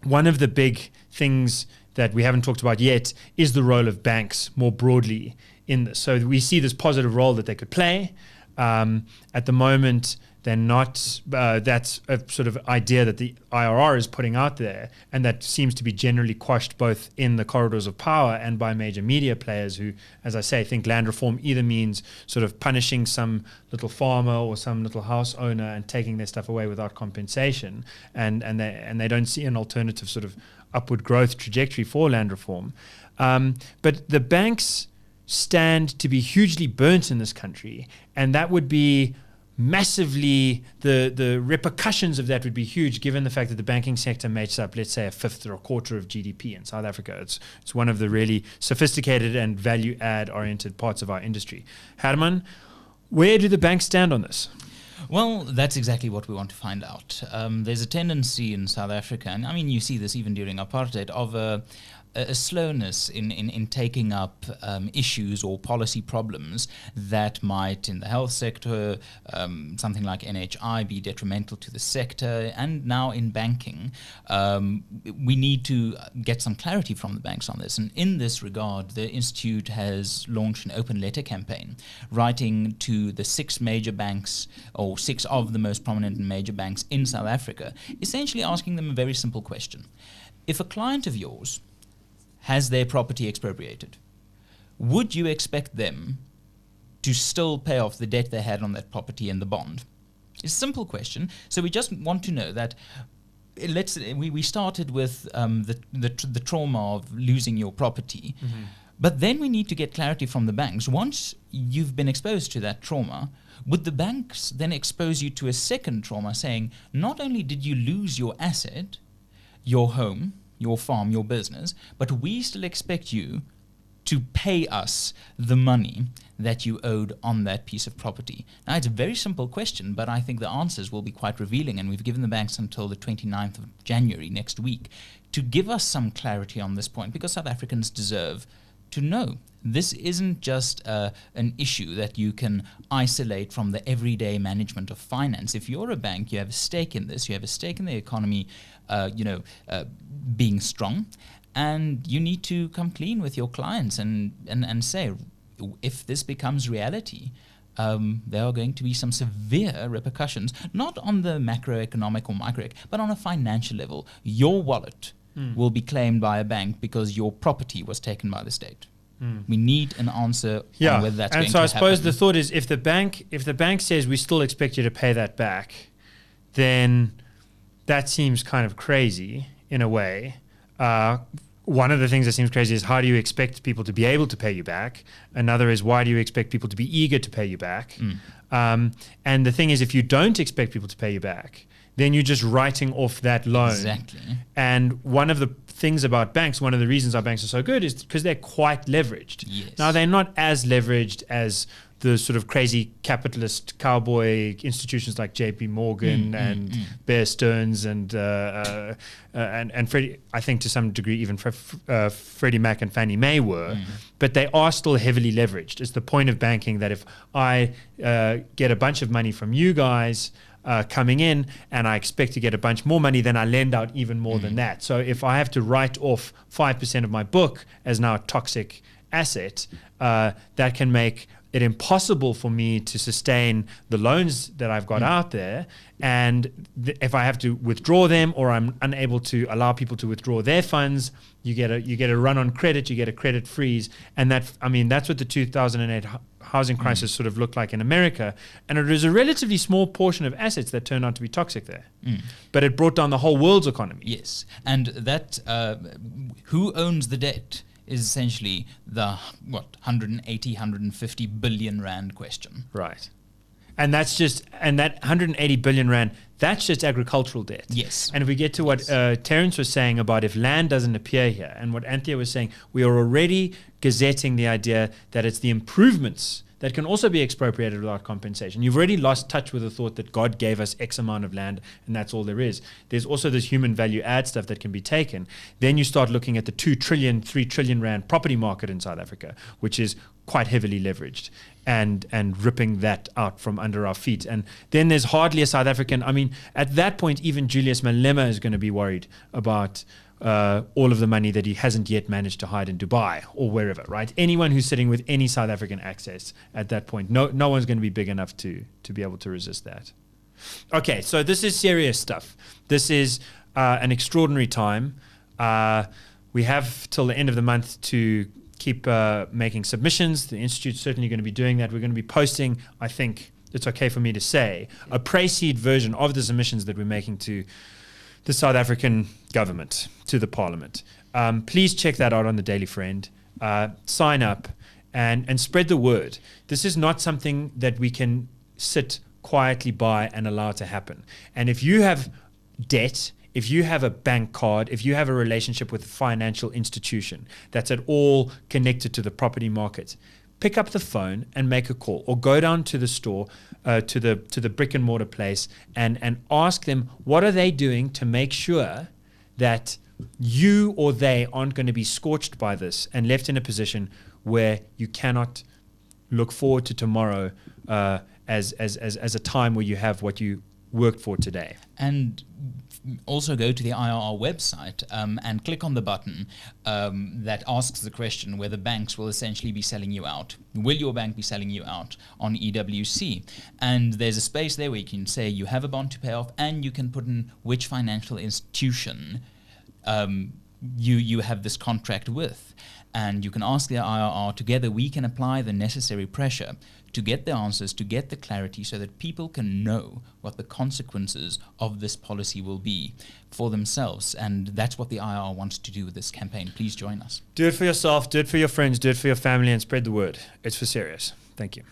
One of the big things that we haven't talked about yet is the role of banks more broadly in this. So we see this positive role that they could play. At the moment, they're not. That's a sort of idea that the IRR is putting out there, and that seems to be generally quashed both in the corridors of power and by major media players who, as I say, think land reform either means sort of punishing some little farmer or some little house owner and taking their stuff away without compensation, and they don't see an alternative sort of upward growth trajectory for land reform. But the banks stand to be hugely burnt in this country, and that would be massively, the repercussions of that would be huge, given the fact that the banking sector makes up, let's say, a fifth or a quarter of GDP in South Africa. It's one of the really sophisticated and value add oriented parts of our industry. Hermann, where do the banks stand on this? Well, that's exactly what we want to find out. There's a tendency in South Africa, and I mean, you see this even during apartheid, of a slowness in taking up issues or policy problems that might, in the health sector, something like NHI, be detrimental to the sector, and now in banking. We need to get some clarity from the banks on this. And in this regard, the Institute has launched an open letter campaign, writing to the 6 major banks, or 6 of the most prominent and major banks in South Africa, essentially asking them a very simple question. If a client of yours has their property expropriated, would you expect them to still pay off the debt they had on that property and the bond? It's a simple question. So we just want to know that we started with the trauma of losing your property, but then we need to get clarity from the banks. Once you've been exposed to that trauma, would the banks then expose you to a second trauma, saying not only did you lose your asset, your home, your farm, your business, but we still expect you to pay us the money that you owed on that piece of property? Now, it's a very simple question, but I think the answers will be quite revealing, and we've given the banks until the 29th of January next week to give us some clarity on this point, because South Africans deserve to know. This isn't just an issue that you can isolate from the everyday management of finance. If you're a bank, you have a stake in this. You have a stake in the economy, being strong, and you need to come clean with your clients and say, if this becomes reality, there are going to be some severe repercussions, not on the macroeconomic or microeconomic, but on a financial level. Your wallet will be claimed by a bank because your property was taken by the state. We need an answer on whether that's going to happen. And so I suppose the thought is, if the bank says we still expect you to pay that back, then that seems kind of crazy in a way. One of the things that seems crazy is, how do you expect people to be able to pay you back? Another is, why do you expect people to be eager to pay you back? And the thing is, if you don't expect people to pay you back, then you're just writing off that loan. Exactly. And one of the things about banks, one of the reasons our banks are so good is because they're quite leveraged. Yes. Now, they're not as leveraged as the sort of crazy capitalist cowboy institutions like JP Morgan and Bear Stearns and Freddie, I think to some degree even Freddie Mac and Fannie Mae were, but they are still heavily leveraged. It's the point of banking that if I get a bunch of money from you guys coming in and I expect to get a bunch more money, then I lend out even more than that. So if I have to write off 5% of my book as now a toxic asset, that can make it impossible for me to sustain the loans that I've got out there. And if I have to withdraw them, or I'm unable to allow people to withdraw their funds, you get a run on credit, you get a credit freeze. And that's what the 2008 housing crisis sort of looked like in America. And it was a relatively small portion of assets that turned out to be toxic there. But it brought down the whole world's economy. Yes. And that, who owns the debt is essentially the 180, 150 billion rand question. Right. And that 180 billion rand, that's just agricultural debt. Yes. And if we get to what Terence was saying about if land doesn't appear here, and what Anthea was saying, we are already gazetting the idea that it's the improvements that can also be expropriated without compensation. You've already lost touch with the thought that God gave us X amount of land and that's all there is. There's also this human value add stuff that can be taken. Then you start looking at the 2 trillion, 3 trillion rand property market in South Africa, which is quite heavily leveraged. and ripping that out from under our feet. And then there's hardly a South African. I mean, at that point, even Julius Malema is going to be worried about all of the money that he hasn't yet managed to hide in Dubai or wherever, right? Anyone who's sitting with any South African access at that point, no one's going to be big enough to be able to resist that. Okay, so this is serious stuff. This is an extraordinary time. We have till the end of the month to keep making submissions. The Institute's certainly going to be doing that. We're going to be posting, I think it's okay for me to say, a pre-seed version of the submissions that we're making to the South African government, to the Parliament. Please check that out on the Daily Friend. Sign up and spread the word. This is not something that we can sit quietly by and allow to happen. And if you have debt, if you have a bank card, if you have a relationship with a financial institution that's at all connected to the property market, pick up the phone and make a call, or go down to the store, to the brick and mortar place, and ask them what are they doing to make sure that you or they aren't going to be scorched by this and left in a position where you cannot look forward to tomorrow as a time where you have what you worked for today. And also go to the IRR website and click on the button that asks the question whether banks will essentially be selling you out. Will your bank be selling you out on EWC? And there's a space there where you can say you have a bond to pay off, and you can put in which financial institution you have this contract with. And you can ask the IRR. Together we can apply the necessary pressure to get the answers, to get the clarity, so that people can know what the consequences of this policy will be for themselves. And that's what the IRR wants to do with this campaign. Please join us. Do it for yourself, do it for your friends, do it for your family, and spread the word. It's for serious. Thank you.